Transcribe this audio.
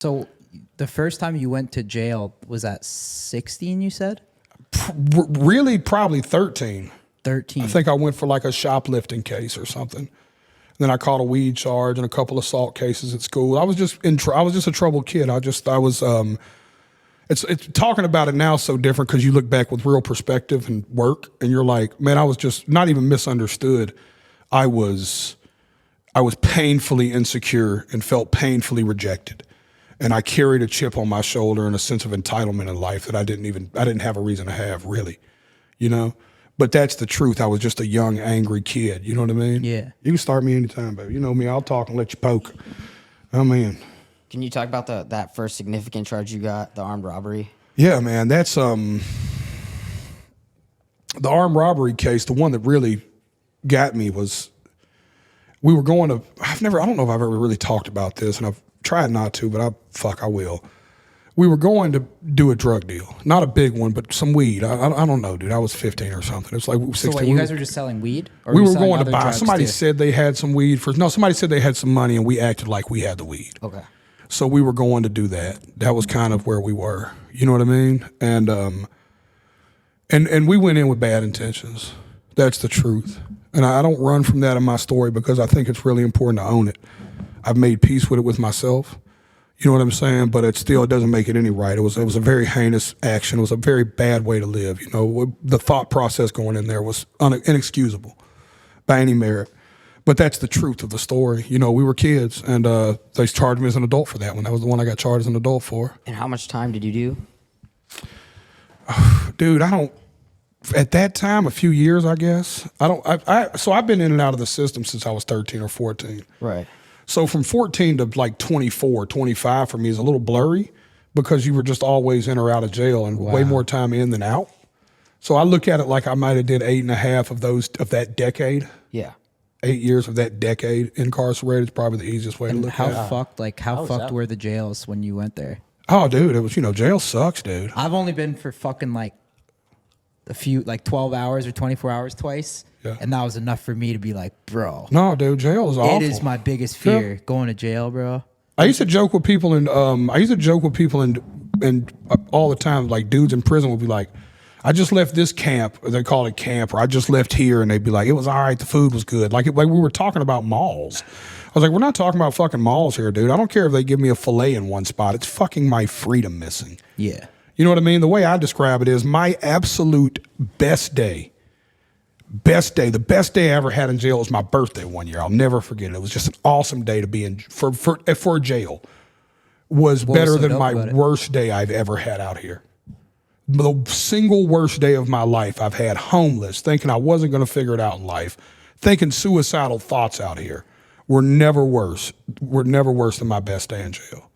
So the first time you went to jail was at 16, you said? Really, probably 13. 13. I think I went for like a shoplifting case or something. And then I caught a weed charge and a couple of assault cases at school. I was just I was just a troubled kid. It's talking about it now is so different because you look back with real perspective and work, and you're like, man, I was just not even misunderstood. I was painfully insecure and felt painfully rejected. And I carried a chip on my shoulder and a sense of entitlement in life that I didn't have a reason to have, really, you know? But that's the truth. I was just a young, angry kid. You know what I mean? Yeah. You can start me anytime, baby. You know me. I'll talk and let you poke. Oh, man. Can you talk about that first significant charge you got, the armed robbery? Yeah, man. That's the armed robbery case. The one that really got me was we were going to. I don't know if I've ever really talked about this, and I've tried not to, but I will. We were going to do a drug deal, not a big one, but some weed. I don't know, dude. I was 15 or something. It's like 16. So what, you guys were just selling weed? Or we you were selling going to other buy. drugs Somebody too? said they had some weed somebody said they had some money, and we acted like we had the weed. Okay. So we were going to do that. That was kind of where we were. You know what I mean? And we went in with bad intentions. That's the truth. And I don't run from that in my story because I think it's really important to own it. I've made peace with it with myself. You know what I'm saying? But it doesn't make it any right. It was a very heinous action. It was a very bad way to live. You know, the thought process going in there was inexcusable by any merit. But that's the truth of the story. You know, we were kids, and they charged me as an adult for that one. That was the one I got charged as an adult for. And how much time did you do? Dude, at that time, a few years, I guess. So I've been in and out of the system since I was 13 or 14. Right. So from 14 to like 24, 25 for me is a little blurry because you were just always in or out of jail and way more time in than out. So I look at it like I might have did 8.5 of that decade. Yeah. 8 years of that decade incarcerated is probably the easiest way to look at it. How fucked were the jails when you went there? Oh, dude, it was, jail sucks, dude. I've only been for fucking like a few, like 12 hours or 24 hours twice. Yeah. And that was enough for me to be like, bro. No, dude, jail is awful. It is my biggest fear, going to jail, bro. I used to joke with people and all the time, like dudes in prison would be like, I just left this camp, or they call it camp, or I just left here, and they'd be like, it was all right, the food was good. Like we were talking about malls. I was like, we're not talking about fucking malls here, dude. I don't care if they give me a filet in one spot. It's fucking my freedom missing. Yeah. You know what I mean? The way I describe it is my absolute best day, the best day I ever had in jail was my birthday one year. I'll never forget it. It was just an awesome day to be in for jail. Was better than my worst day I've ever had out here. The single worst day of my life I've had homeless, thinking I wasn't going to figure it out in life, thinking suicidal thoughts out here were never worse. Were never worse than my best day in jail.